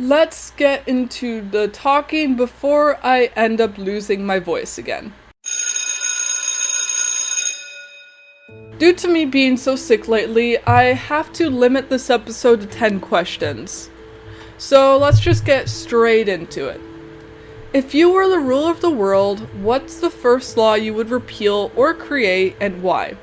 let's get into the talking before I end up losing my voice again. Due to me being so sick lately, I have to limit this episode to 10 questions. So let's just get straight into it. If you were the ruler of the world, what's the first law you would repeal or create, and why?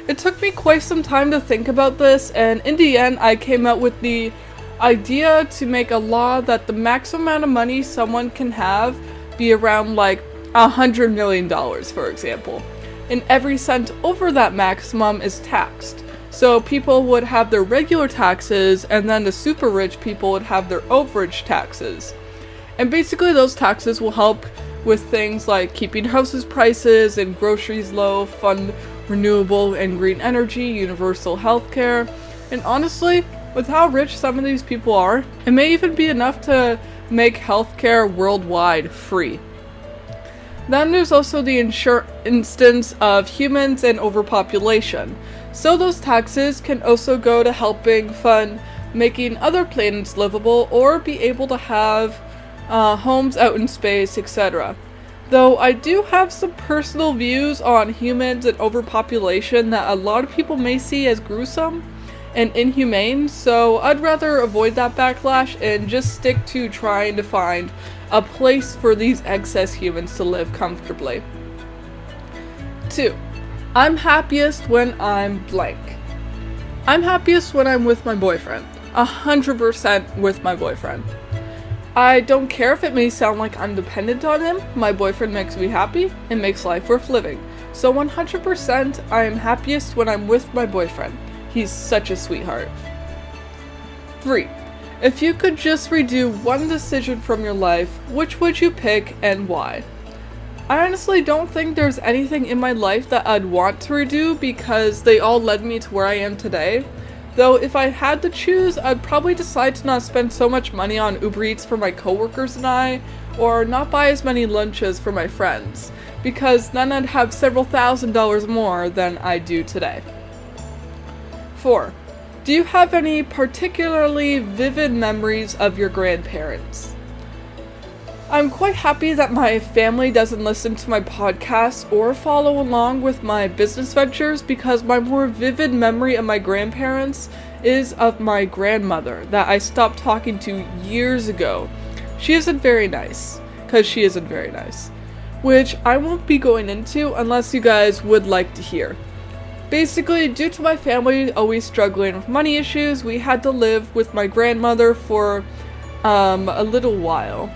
It took me quite some time to think about this, and in the end I came up with the idea to make a law that the maximum amount of money someone can have be around like $100 million, for example. And every cent over that maximum is taxed. So people would have their regular taxes, and then the super rich people would have their overage taxes. And basically those taxes will help with things like keeping houses prices and groceries low, fund renewable and green energy, universal healthcare. And honestly, with how rich some of these people are, it may even be enough to make healthcare worldwide free. Then there's also the instance of humans and overpopulation. So those taxes can also go to helping fund making other planets livable or be able to have homes out in space, etc. Though I do have some personal views on humans and overpopulation that a lot of people may see as gruesome and inhumane, so I'd rather avoid that backlash and just stick to trying to find a place for these excess humans to live comfortably. 2. I'm happiest when I'm blank. I'm happiest when I'm with my boyfriend. 100% with my boyfriend. I don't care if it may sound like I'm dependent on him. My boyfriend makes me happy and makes life worth living. So 100% I am happiest when I'm with my boyfriend. He's such a sweetheart. 3. If you could just redo one decision from your life, which would you pick and why? I honestly don't think there's anything in my life that I'd want to redo because they all led me to where I am today. Though if I had to choose, I'd probably decide to not spend so much money on Uber Eats for my coworkers and I, or not buy as many lunches for my friends, because then I'd have several $1,000s more than I do today. 4. Do you have any particularly vivid memories of your grandparents? I'm quite happy that my family doesn't listen to my podcast or follow along with my business ventures because my more vivid memory of my grandparents is of my grandmother that I stopped talking to years ago. She isn't very nice, which I won't be going into unless you guys would like to hear. Basically, due to my family always struggling with money issues, we had to live with my grandmother for a little while.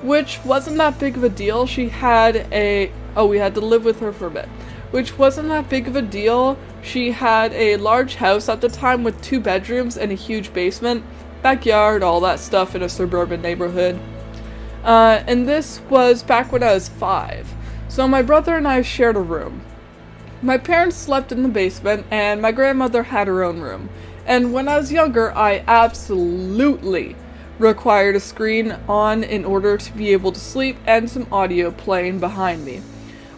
Which wasn't that big of a deal. We had to live with her for a bit. Which wasn't that big of a deal. She had a large house at the time with 2 bedrooms and a huge basement, backyard, all that stuff in a suburban neighborhood. And this was back when I was 5. So my brother and I shared a room. My parents slept in the basement, and my grandmother had her own room. And when I was younger, I absolutely required a screen on in order to be able to sleep and some audio playing behind me.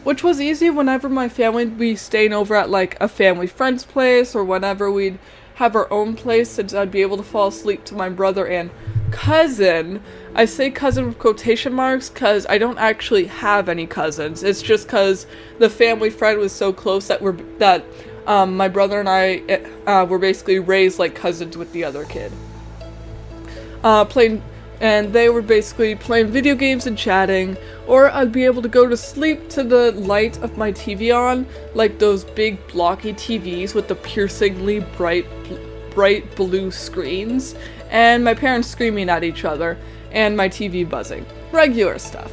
Which was easy whenever my family would be staying over at like a family friend's place or whenever we'd have our own place, since I'd be able to fall asleep to my brother and cousin. I say cousin with quotation marks because I don't actually have any cousins. It's just because the family friend was so close that my brother and I were basically raised like cousins with the other kid. And they were basically playing video games and chatting, or I'd be able to go to sleep to the light of my TV on, like those big blocky TVs with the piercingly bright blue screens, and my parents screaming at each other, and my TV buzzing. Regular stuff.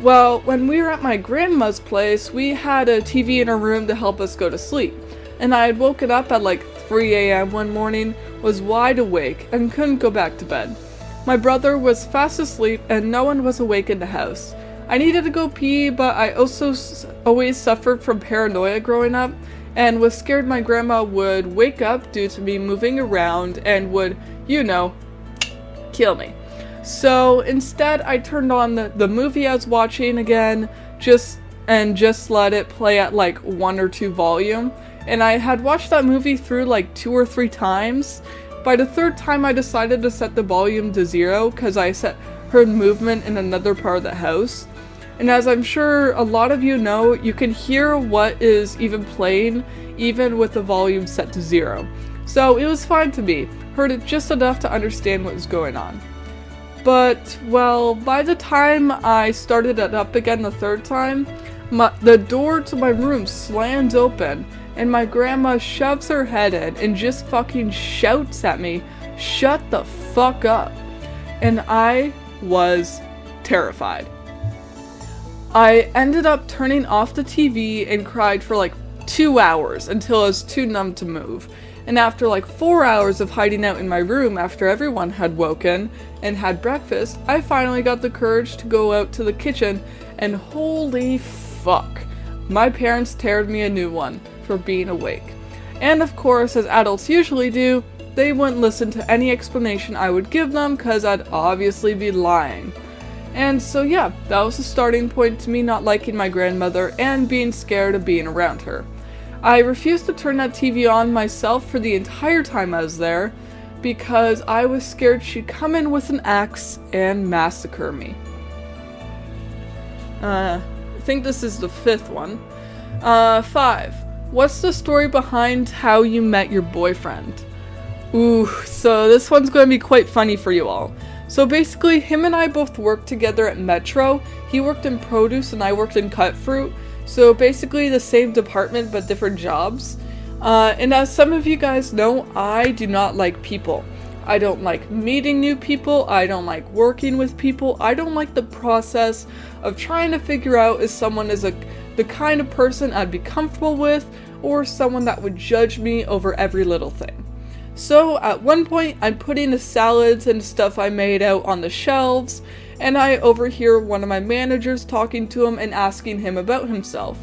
Well, when we were at my grandma's place, we had a TV in our room to help us go to sleep, and I had woken up at like 3 a.m. one morning, was wide awake, and couldn't go back to bed. My brother was fast asleep, and no one was awake in the house. I needed to go pee, but I also always suffered from paranoia growing up, and was scared my grandma would wake up due to me moving around and would, kill me. So instead, I turned on the movie I was watching again, just let it play at like 1 or 2 volume. And I had watched that movie through like 2 or 3 times, By the third time I decided to set the volume to 0 because I heard movement in another part of the house. And as I'm sure a lot of you know, you can hear what is even playing even with the volume set to 0. So it was fine to me, heard it just enough to understand what was going on. But, well, by the time I started it up again the third time, the door to my room slams open, and my grandma shoves her head in and just fucking shouts at me, "Shut the fuck up." And I was terrified. I ended up turning off the TV and cried for like 2 hours until I was too numb to move. And after like 4 hours of hiding out in my room after everyone had woken and had breakfast, I finally got the courage to go out to the kitchen, and holy fuck, my parents teared me a new one for being awake. And of course, as adults usually do, they wouldn't listen to any explanation I would give them because I'd obviously be lying. And so yeah, that was the starting point to me not liking my grandmother and being scared of being around her. I refused to turn that TV on myself for the entire time I was there because I was scared she'd come in with an axe and massacre me. I think this is the 5th one. 5. What's the story behind how you met your boyfriend? Ooh, so this one's going to be quite funny for you all. So basically, him and I both worked together at Metro. He worked in produce and I worked in cut fruit. So basically the same department but different jobs. And as some of you guys know, I do not like people. I don't like meeting new people. I don't like working with people. I don't like the process of trying to figure out if someone is the kind of person I'd be comfortable with or someone that would judge me over every little thing. So at one point, I'm putting the salads and stuff I made out on the shelves, and I overhear one of my managers talking to him and asking him about himself.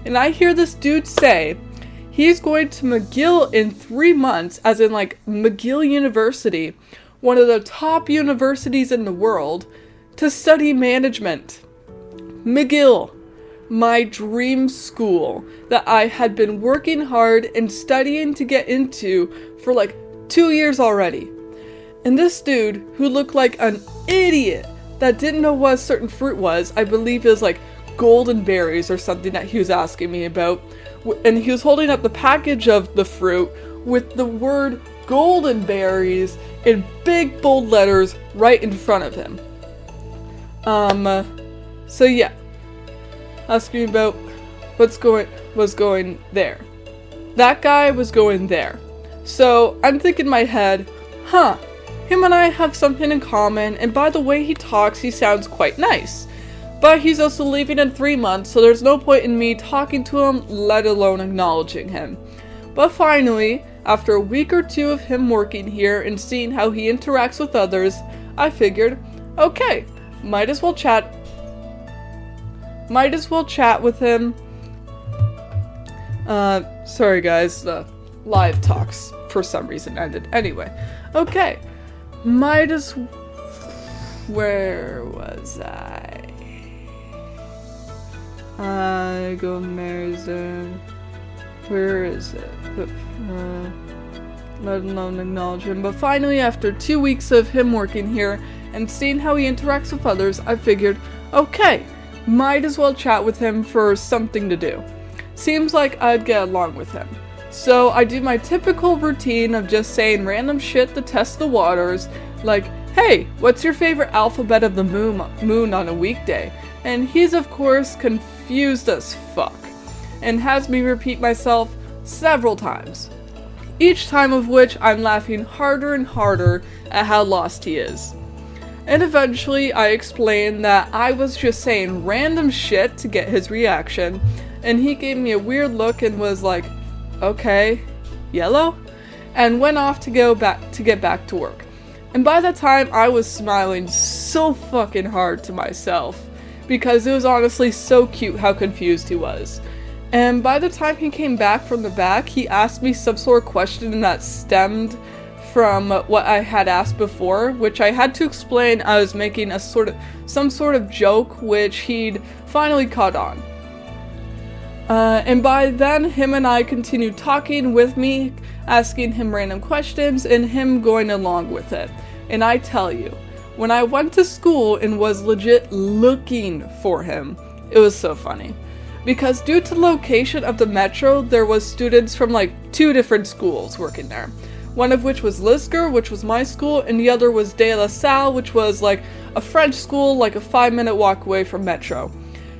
And I hear this dude say he's going to McGill in 3 months, as in like McGill University, one of the top universities in the world, to study management. McGill, my dream school that I had been working hard and studying to get into for like 2 years already. And this dude, who looked like an idiot that didn't know what a certain fruit was, I believe it was like golden berries or something that he was asking me about, and he was holding up the package of the fruit with the word golden berries in big bold letters right in front of him. So yeah, asking me about was going there. That guy was going there. So I'm thinking in my head, him and I have something in common, and by the way he talks, he sounds quite nice. But he's also leaving in 3 months, so there's no point in me talking to him, let alone acknowledging him. But finally, after a week or 2 of him working here and seeing how he interacts with others, I figured, okay, might as well chat with him. Sorry guys, the live talks for some reason ended. Anyway, okay, where was I? I go Marizone. Where is it? Let alone acknowledge him. But finally, after 2 weeks of him working here and seeing how he interacts with others, I figured, okay, might as well chat with him for something to do. Seems like I'd get along with him. So I do my typical routine of just saying random shit to test the waters, like, hey, what's your favorite alphabet of the moon on a weekday? And he's of course confused as fuck, and has me repeat myself several times. Each time of which I'm laughing harder and harder at how lost he is. And eventually I explained that I was just saying random shit to get his reaction, and he gave me a weird look and was like, okay, yellow? And went off to get back to work. And by that time I was smiling so fucking hard to myself, because it was honestly so cute how confused he was. And by the time he came back from the back, he asked me some sort of question that stemmed from what I had asked before, which I had to explain I was making some sort of joke, which he'd finally caught on. And by then, him and I continued talking with me, asking him random questions, and him going along with it. And I tell you, when I went to school and was legit looking for him, it was so funny. Because due to the location of the metro, there was students from like 2 different schools working there. One of which was Lisgar, which was my school, and the other was De La Salle, which was like a French school, like a 5-minute walk away from metro.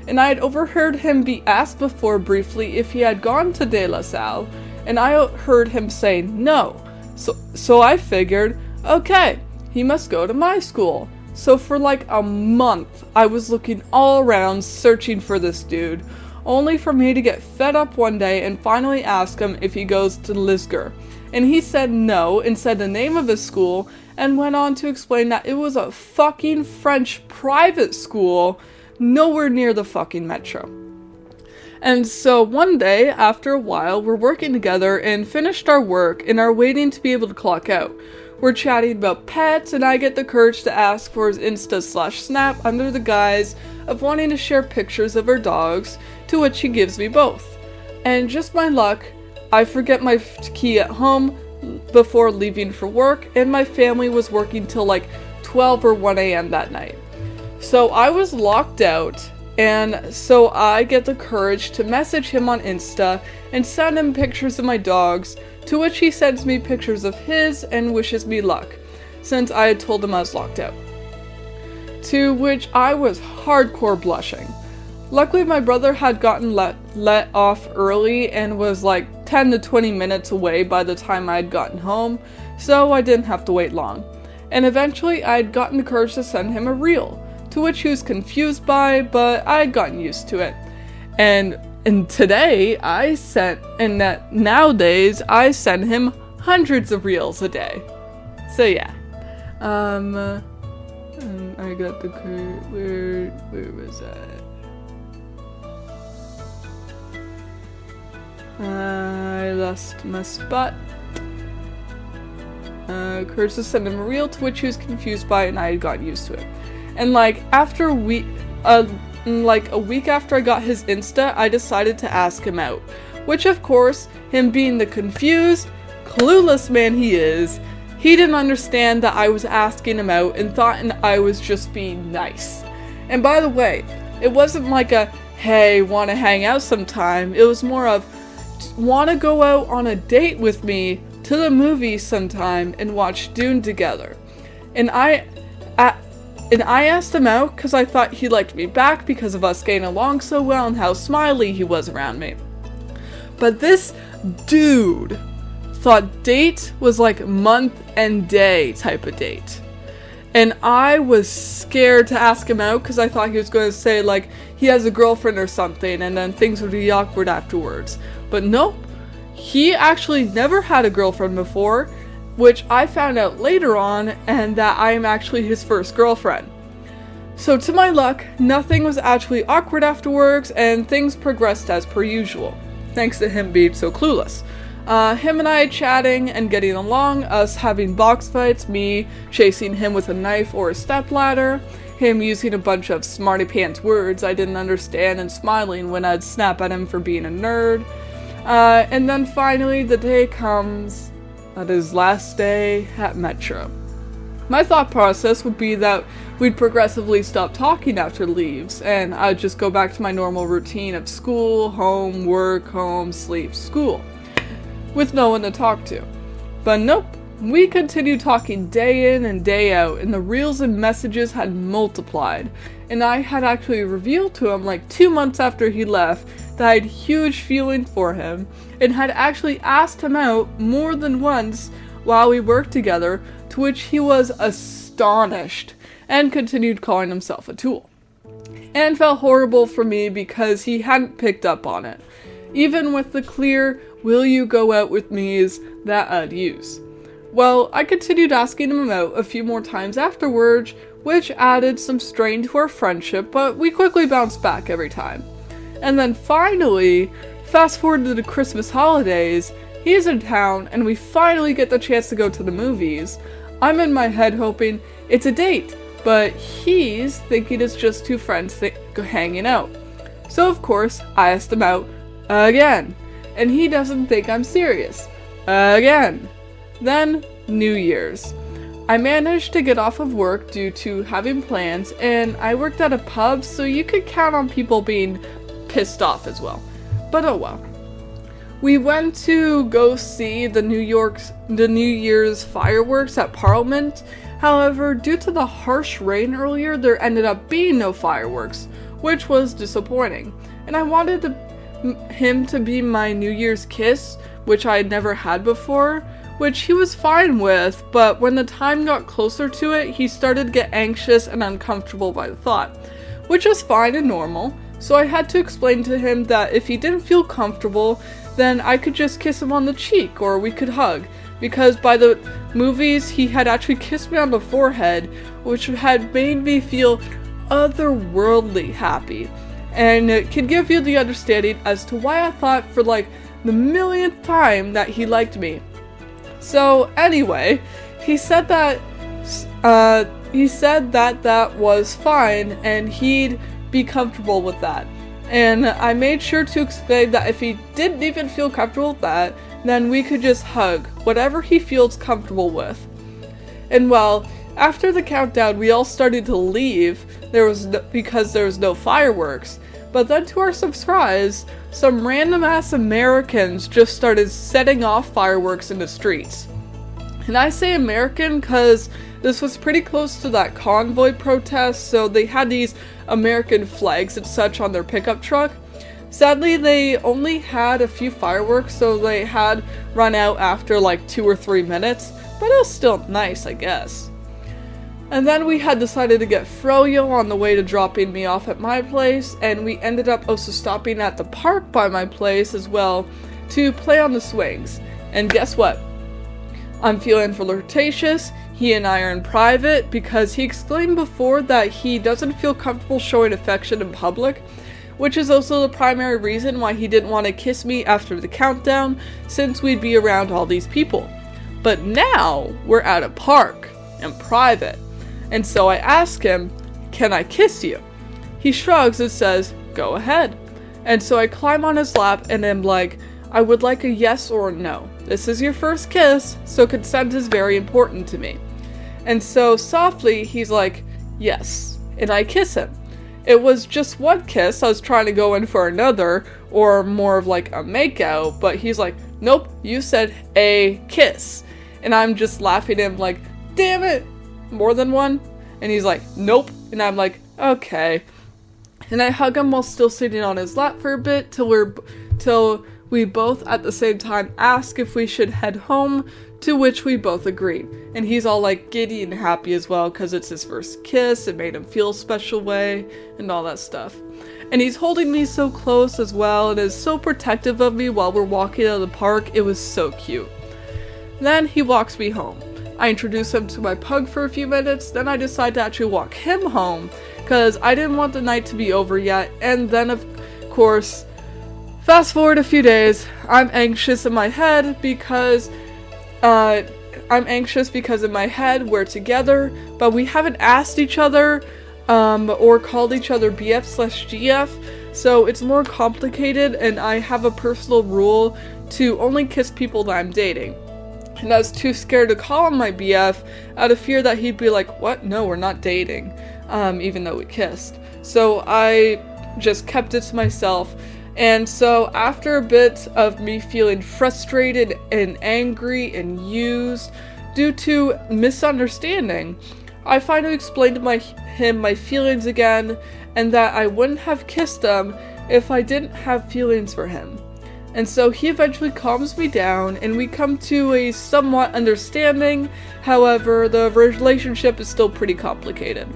And I had overheard him be asked before briefly if he had gone to De La Salle, and I heard him say no. So I figured, okay, he must go to my school. So for like a month, I was looking all around searching for this dude, only for me to get fed up one day and finally ask him if he goes to Lisgar. And he said no, and said the name of his school, and went on to explain that it was a fucking French private school nowhere near the fucking metro. And so one day, after a while, we're working together and finished our work and are waiting to be able to clock out. We're chatting about pets, and I get the courage to ask for his Insta/Snap under the guise of wanting to share pictures of our dogs, to which he gives me both. And just my luck, I forget my key at home before leaving for work, and my family was working till like 12 or 1 a.m. that night. So I was locked out, and so I get the courage to message him on Insta and send him pictures of my dogs, to which he sends me pictures of his and wishes me luck, since I had told him I was locked out. To which I was hardcore blushing. Luckily, my brother had gotten let off early and was like 10 to 20 minutes away by the time I had gotten home, so I didn't have to wait long. And eventually, I had gotten the courage to send him a reel, to which he was confused by, but I had gotten used to it. And nowadays, I send him hundreds of reels a day. So yeah. I got the where was that? I lost my spot. Courage to send him a reel, to which he was confused by, and I had gotten used to it. And like after a week after I got his Insta, I decided to ask him out. Which of course, him being the confused, clueless man he is, he didn't understand that I was asking him out and thought I was just being nice. And by the way, it wasn't like a, hey, wanna hang out sometime? It was more of, wanna go out on a date with me to the movies sometime and watch Dune together. And I asked him out because I thought he liked me back because of us getting along so well and how smiley he was around me. But this dude thought date was like month and day type of date. And I was scared to ask him out because I thought he was going to say like he has a girlfriend or something and then things would be awkward afterwards. But nope, he actually never had a girlfriend before, which I found out later on, and that I am actually his first girlfriend. So to my luck, nothing was actually awkward afterwards, and things progressed as per usual, thanks to him being so clueless. Him and I chatting and getting along, us having box fights, me chasing him with a knife or a stepladder, him using a bunch of smarty pants words I didn't understand and smiling when I'd snap at him for being a nerd. And then finally the day comes, that is last day at Metro. My thought process would be that we'd progressively stop talking after leaves, and I'd just go back to my normal routine of school, home, work, home, sleep, school, with no one to talk to. But nope, we continued talking day in and day out, and the reels and messages had multiplied, and I had actually revealed to him like 2 months after he left that I had huge feeling for him, and had actually asked him out more than once while we worked together, to which he was astonished and continued calling himself a tool. And felt horrible for me because he hadn't picked up on it, even with the clear, will you go out with me's that I'd use. Well, I continued asking him out a few more times afterwards, which added some strain to our friendship, but we quickly bounced back every time. And then finally, fast forward to the Christmas holidays, he's in town and we finally get the chance to go to the movies. I'm in my head hoping it's a date, but he's thinking it's just two friends hanging out. So of course, I asked him out Again. And he doesn't think I'm serious. Again. Then, New Year's. I managed to get off of work due to having plans, and I worked at a pub, so you could count on people being pissed off as well. But oh well. We went to go see the New Year's fireworks at Parliament. However, due to the harsh rain earlier, there ended up being no fireworks, which was disappointing. And I wanted him to be my New Year's kiss, which I had never had before, which he was fine with, but when the time got closer to it, he started to get anxious and uncomfortable by the thought, which is fine and normal. So I had to explain to him that if he didn't feel comfortable, then I could just kiss him on the cheek, or we could hug, because by the movies, he had actually kissed me on the forehead, which had made me feel otherworldly happy, and it could give you the understanding as to why I thought for like the millionth time that he liked me. So anyway, he said that that was fine and he'd be comfortable with that. And I made sure to explain that if he didn't even feel comfortable with that, then we could just hug, whatever he feels comfortable with. And well, after the countdown, we all started to leave because there was no fireworks. But then to our surprise, some random ass Americans just started setting off fireworks in the streets. And I say American because this was pretty close to that convoy protest, so they had these American flags and such on their pickup truck. Sadly, they only had a few fireworks, so they had run out after like 2 or 3 minutes, but it was still nice, I guess. And then we had decided to get froyo on the way to dropping me off at my place, and we ended up also stopping at the park by my place as well to play on the swings. And guess what? I'm feeling flirtatious. He and I are in private because he explained before that he doesn't feel comfortable showing affection in public, which is also the primary reason why he didn't want to kiss me after the countdown, since we'd be around all these people. But now we're at a park in private. And so I ask him, "Can I kiss you?" He shrugs and says, "Go ahead." And so I climb on his lap and am like, "I would like a yes or a no. This is your first kiss, so consent is very important to me." And so softly he's like, "Yes." And I kiss him. It was just one kiss. I was trying to go in for another, or more of like a makeout, but he's like, "Nope, you said a kiss." And I'm just laughing at him like, "Damn it, more than one?" And he's like, "Nope." And I'm like, "Okay." And I hug him while still sitting on his lap for a bit till we both at the same time ask if we should head home, to which we both agree. And he's all like giddy and happy as well because it's his first kiss, it made him feel a special way, and all that stuff. And he's holding me so close as well and is so protective of me while we're walking out of the park. It was so cute. Then he walks me home. I introduce him to my pug for a few minutes, then I decide to actually walk him home because I didn't want the night to be over yet. And then of course, fast forward a few days, I'm anxious in my head because in my head we're together, but we haven't asked each other or called each other BF/GF, so it's more complicated, and I have a personal rule to only kiss people that I'm dating. And I was too scared to call him my BF out of fear that he'd be like, "What? No, we're not dating," even though we kissed. So I just kept it to myself. And so after a bit of me feeling frustrated and angry and used due to misunderstanding, I finally explained to him my feelings again, and that I wouldn't have kissed him if I didn't have feelings for him. And so he eventually calms me down and we come to a somewhat understanding. However, the relationship is still pretty complicated.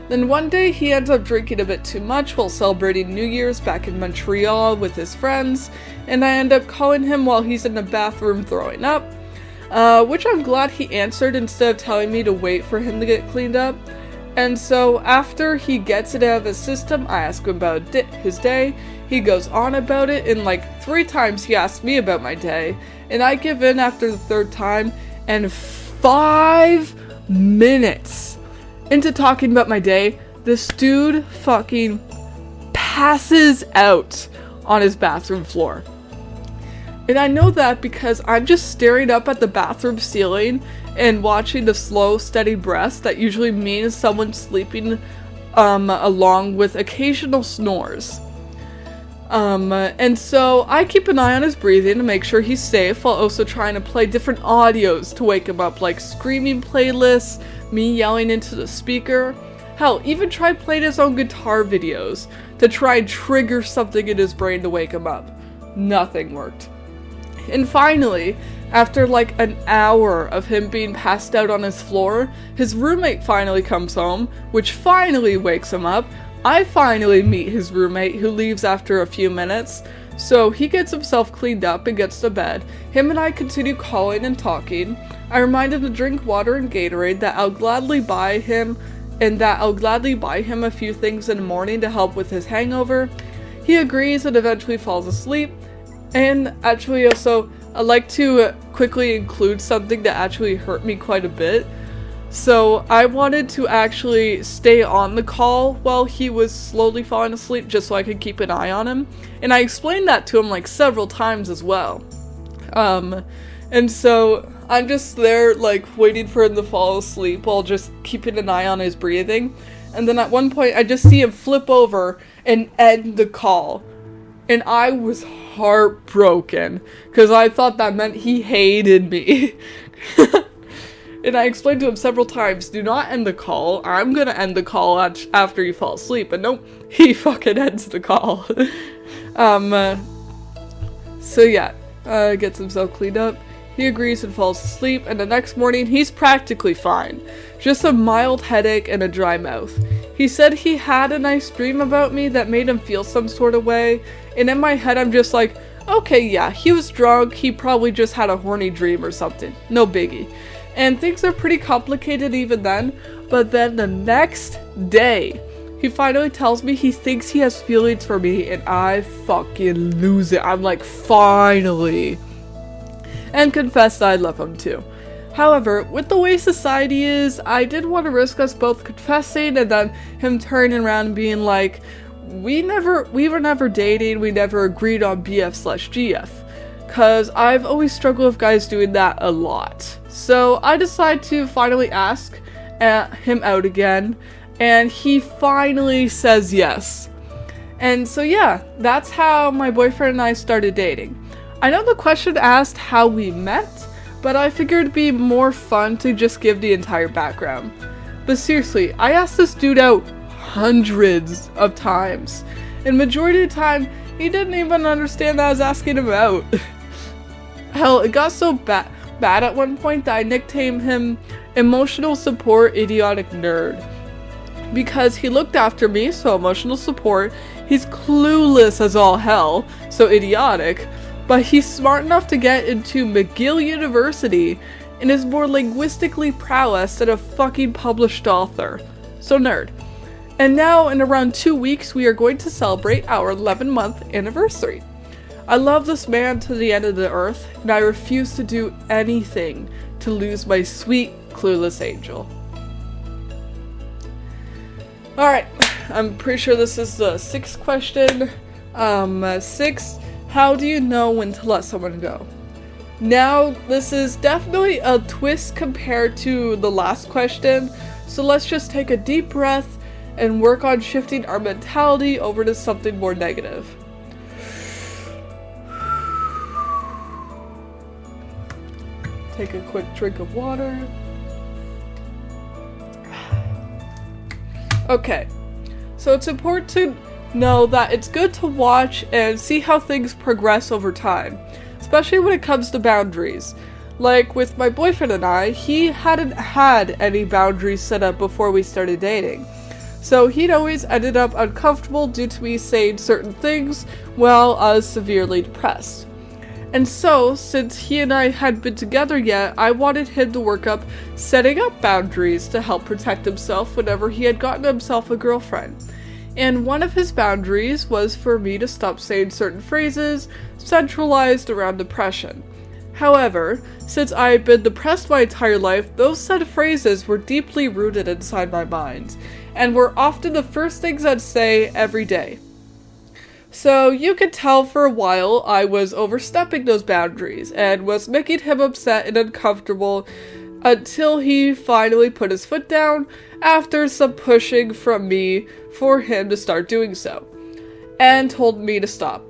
Then one day he ends up drinking a bit too much while celebrating New Year's back in Montreal with his friends, and I end up calling him while he's in the bathroom throwing up, which I'm glad he answered instead of telling me to wait for him to get cleaned up. And so after he gets it out of his system, I ask him about his day. He goes on about it, and like 3 times he asks me about my day, and I give in after the 3rd time, and 5 minutes into talking about my day, this dude fucking passes out on his bathroom floor. And I know that because I'm just staring up at the bathroom ceiling and watching the slow, steady breaths that usually means someone's sleeping along with occasional snores. And so I keep an eye on his breathing to make sure he's safe while also trying to play different audios to wake him up, like screaming playlists, me yelling into the speaker. Hell, even try playing his own guitar videos to try and trigger something in his brain to wake him up. Nothing worked. And finally, after like an hour of him being passed out on his floor, his roommate finally comes home, which finally wakes him up. I finally meet his roommate, who leaves after a few minutes, so he gets himself cleaned up and gets to bed. Him and I continue calling and talking. I remind him to drink water and Gatorade, that I'll gladly buy him a few things in the morning to help with his hangover. He agrees and eventually falls asleep. And actually also, I like to quickly include something that actually hurt me quite a bit. So I wanted to actually stay on the call while he was slowly falling asleep just so I could keep an eye on him. And I explained that to him like several times as well. And so I'm just there like waiting for him to fall asleep while just keeping an eye on his breathing. And then at one point I just see him flip over and end the call. And I was heartbroken because I thought that meant he hated me. And I explained to him several times, do not end the call. I'm gonna end the call after you fall asleep. But nope, he fucking ends the call. So yeah, gets himself cleaned up. He agrees and falls asleep, and the next morning he's practically fine. Just a mild headache and a dry mouth. He said he had a nice dream about me that made him feel some sort of way, and in my head I'm just like, okay, yeah, he was drunk, he probably just had a horny dream or something. No biggie. And things are pretty complicated even then, but then the next day, he finally tells me he thinks he has feelings for me, and I fucking lose it. I'm like, finally. And confess that I love him too. However, with the way society is, I didn't want to risk us both confessing and then him turning around and being like, we were never dating, we never agreed on BF/GF. Cause I've always struggled with guys doing that a lot. So I decided to finally ask him out again, and he finally says yes. And so yeah, that's how my boyfriend and I started dating. I know the question asked how we met, but I figured it'd be more fun to just give the entire background. But seriously, I asked this dude out hundreds of times, and majority of the time, he didn't even understand that I was asking him out. Hell, it got so bad at one point that I nicknamed him Emotional Support Idiotic Nerd. Because he looked after me, so emotional support, he's clueless as all hell, so idiotic, but he's smart enough to get into McGill University and is more linguistically prowess than a fucking published author. So nerd. And now, in around 2 weeks, we are going to celebrate our 11-month anniversary. I love this man to the end of the earth, and I refuse to do anything to lose my sweet, clueless angel. Alright, I'm pretty sure this is the 6th question. 6, how do you know when to let someone go? Now, this is definitely a twist compared to the last question, so let's just take a deep breath and work on shifting our mentality over to something more negative. Take a quick drink of water. Okay, so it's important to know that it's good to watch and see how things progress over time, especially when it comes to boundaries. Like with my boyfriend and I, he hadn't had any boundaries set up before we started dating. So he'd always ended up uncomfortable due to me saying certain things while I was severely depressed. And so, since he and I hadn't been together yet, I wanted him to work up setting up boundaries to help protect himself whenever he had gotten himself a girlfriend. And one of his boundaries was for me to stop saying certain phrases centralized around depression. However, since I had been depressed my entire life, those said phrases were deeply rooted inside my mind, and were often the first things I'd say every day. So you could tell for a while I was overstepping those boundaries and was making him upset and uncomfortable until he finally put his foot down after some pushing from me for him to start doing so, and told me to stop.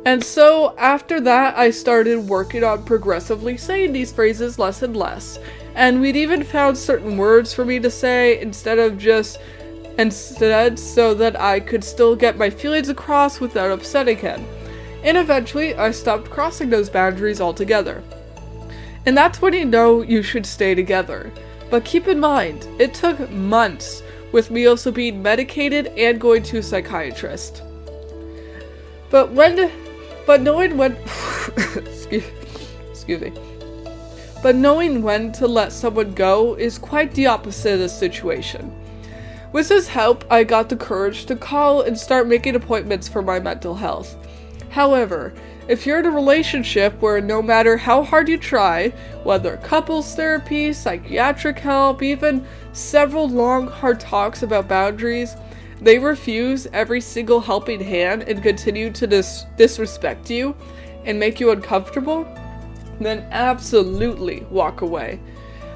And so after that, I started working on progressively saying these phrases less and less, and we'd even found certain words for me to say instead so that I could still get my feelings across without upsetting him. And eventually, I stopped crossing those boundaries altogether. And that's when you know you should stay together. But keep in mind, it took months, with me also being medicated and going to a psychiatrist. But knowing when excuse me. But knowing when to let someone go is quite the opposite of this situation. With his help, I got the courage to call and start making appointments for my mental health. However, if you're in a relationship where no matter how hard you try, whether couples therapy, psychiatric help, even several long, hard talks about boundaries, they refuse every single helping hand and continue to disrespect you and make you uncomfortable, then absolutely walk away.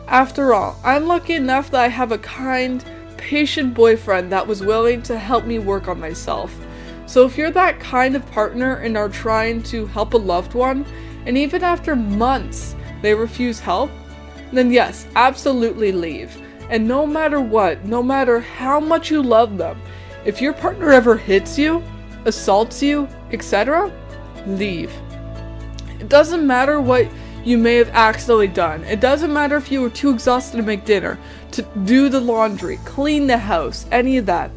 After all, I'm lucky enough that I have a kind, patient boyfriend that was willing to help me work on myself. So if you're that kind of partner and are trying to help a loved one, and even after months they refuse help, then yes, absolutely leave. And no matter what, no matter how much you love them, if your partner ever hits you, assaults you, etc., leave. It doesn't matter what you may have accidentally done. It doesn't matter if you were too exhausted to make dinner, to do the laundry, clean the house, any of that.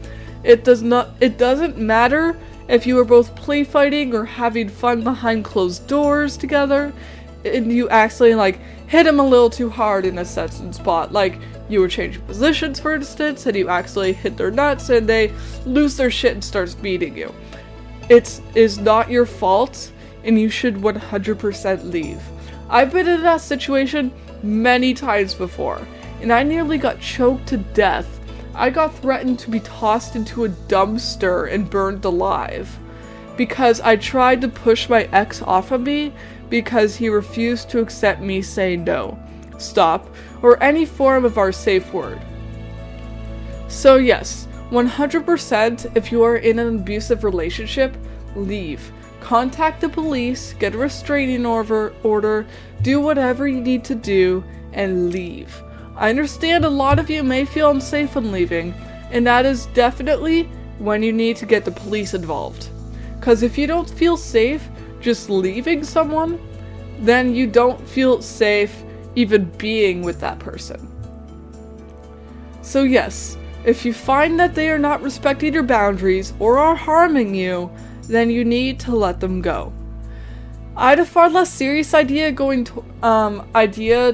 It doesn't matter if you were both play fighting or having fun behind closed doors together, and you accidentally hit him a little too hard in a certain spot, like you were changing positions, for instance, and you accidentally hit their nuts and they lose their shit and starts beating you. It is not your fault, and you should 100% leave. I've been in that situation many times before, and I nearly got choked to death. I got threatened to be tossed into a dumpster and burned alive because I tried to push my ex off of me because he refused to accept me saying no, stop, or any form of our safe word. So yes, 100% if you are in an abusive relationship, leave. Contact the police, get a restraining order, do whatever you need to do, and leave. I understand a lot of you may feel unsafe when leaving, and that is definitely when you need to get the police involved. Because if you don't feel safe just leaving someone, then you don't feel safe even being with that person. So yes, if you find that they are not respecting your boundaries or are harming you, then you need to let them go. I had a far less serious idea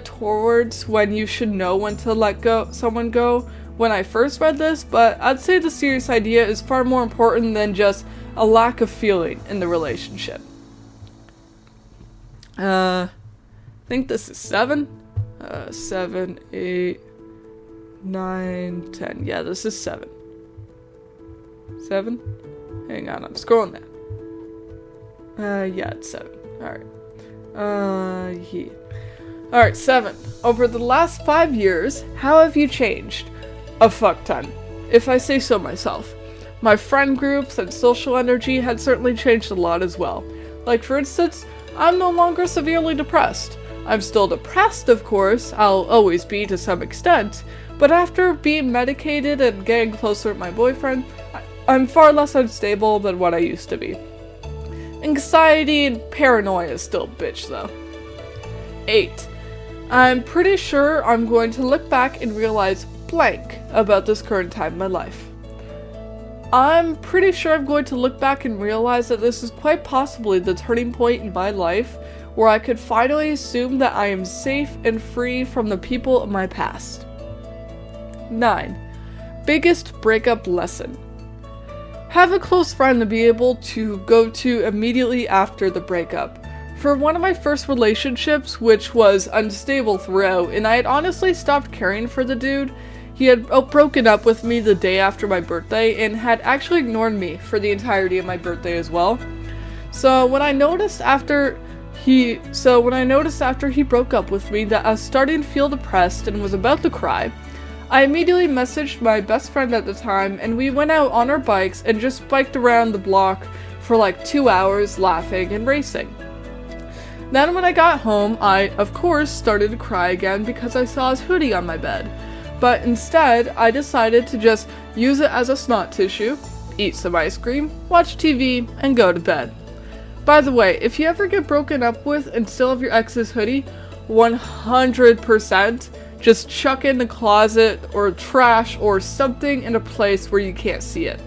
towards when you should know when to let someone go when I first read this, but I'd say the serious idea is far more important than just a lack of feeling in the relationship. I think this is 7. 7, 8, 9, 10. Yeah, this is 7. 7? Hang on, I'm scrolling down. Yeah, it's 7. Alright. Yeah. Alright, 7. Over the last 5 years, how have you changed? A fuck ton, if I say so myself. My friend groups and social energy had certainly changed a lot as well. Like, for instance, I'm no longer severely depressed. I'm still depressed, of course, I'll always be to some extent, but after being medicated and getting closer with my boyfriend, I'm far less unstable than what I used to be. Anxiety and paranoia is still a bitch, though. 8. I'm pretty sure I'm going to look back and realize blank about this current time in my life. I'm pretty sure I'm going to look back and realize that this is quite possibly the turning point in my life where I could finally assume that I am safe and free from the people of my past. 9. Biggest breakup lesson. Have a close friend to be able to go to immediately after the breakup. For one of my first relationships, which was unstable throughout, and I had honestly stopped caring for the dude, He had broken up with me the day after my birthday and had actually ignored me for the entirety of my birthday as well. So when I noticed after he broke up with me that I was starting to feel depressed and was about to cry, I immediately messaged my best friend at the time, and we went out on our bikes and just biked around the block for like 2 hours laughing and racing. Then when I got home, I, of course, started to cry again because I saw his hoodie on my bed. But instead, I decided to just use it as a snot tissue, eat some ice cream, watch TV, and go to bed. By the way, if you ever get broken up with and still have your ex's hoodie, 100% just chuck it in the closet or trash or something in a place where you can't see it.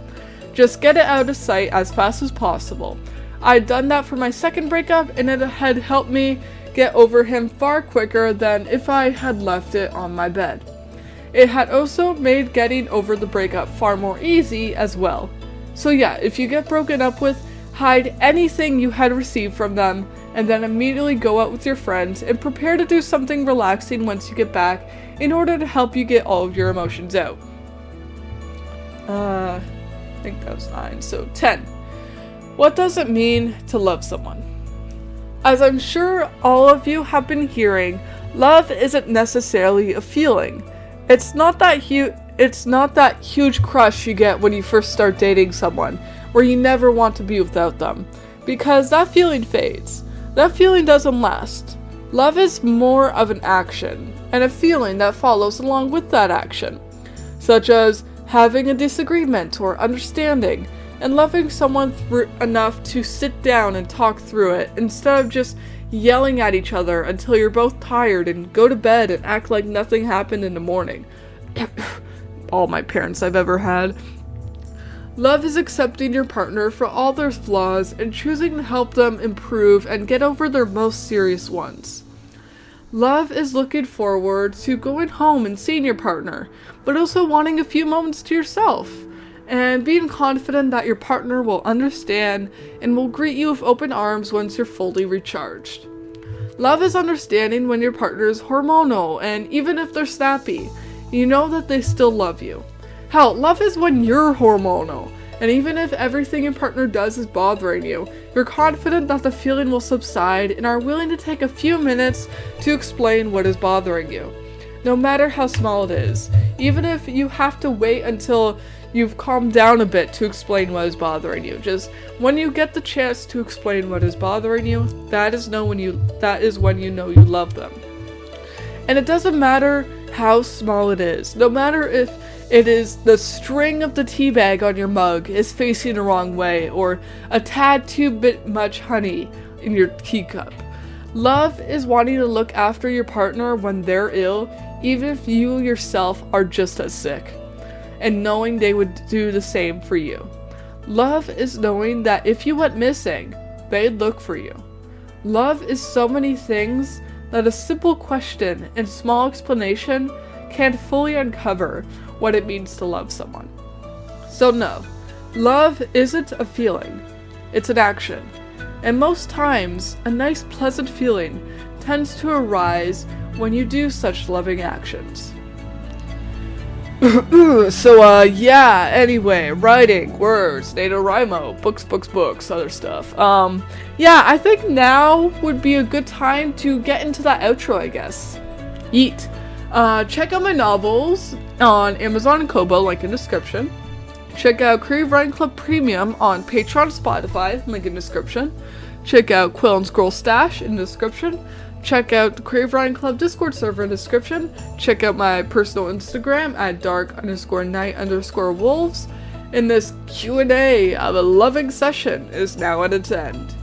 Just get it out of sight as fast as possible. I'd done that for my second breakup, and it had helped me get over him far quicker than if I had left it on my bed. It had also made getting over the breakup far more easy as well. So yeah, if you get broken up with, hide anything you had received from them, and then immediately go out with your friends and prepare to do something relaxing once you get back in order to help you get all of your emotions out. I think that was 9, so 10. What does it mean to love someone? As I'm sure all of you have been hearing, love isn't necessarily a feeling. It's not that huge crush you get when you first start dating someone, where you never want to be without them, because that feeling fades. That feeling doesn't last. Love is more of an action, and a feeling that follows along with that action, such as having a disagreement or understanding, and loving someone enough to sit down and talk through it, instead of just yelling at each other until you're both tired and go to bed and act like nothing happened in the morning. All my parents I've ever had. Love is accepting your partner for all their flaws and choosing to help them improve and get over their most serious ones. Love is looking forward to going home and seeing your partner, but also wanting a few moments to yourself, and being confident that your partner will understand and will greet you with open arms once you're fully recharged. Love is understanding when your partner is hormonal, and even if they're snappy, you know that they still love you. Hell, love is when you're hormonal, and even if everything your partner does is bothering you, you're confident that the feeling will subside and are willing to take a few minutes to explain what is bothering you, no matter how small it is, even if you have to wait until you've calmed down a bit to explain what is bothering you. Just when you get the chance to explain what is bothering you, that is when you know you love them. And it doesn't matter how small it is, no matter if it is the string of the tea bag on your mug is facing the wrong way, or a tad too bit much honey in your teacup. Love is wanting to look after your partner when they're ill, even if you yourself are just as sick, and knowing they would do the same for you. Love is knowing that if you went missing, they'd look for you. Love is so many things that a simple question and small explanation can't fully uncover what it means to love someone. So no, love isn't a feeling, it's an action. And most times, a nice pleasant feeling tends to arise when you do such loving actions. Anyway, writing, words, NaNoWriMo, books, other stuff. I think now would be a good time to get into that outro, I guess. Yeet. Check out my novels on Amazon and Kobo, link in description. Check out Creative Writing Club Premium on Patreon, Spotify, link in description. Check out Quill and Scroll Stash in the description. Check out the Creative Writing Club Discord server in the description. Check out my personal Instagram at dark_night_wolves. And this Q&A of a loving session is now at its end.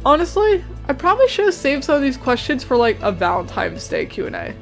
Honestly, I probably should have saved some of these questions for like a Valentine's Day Q&A.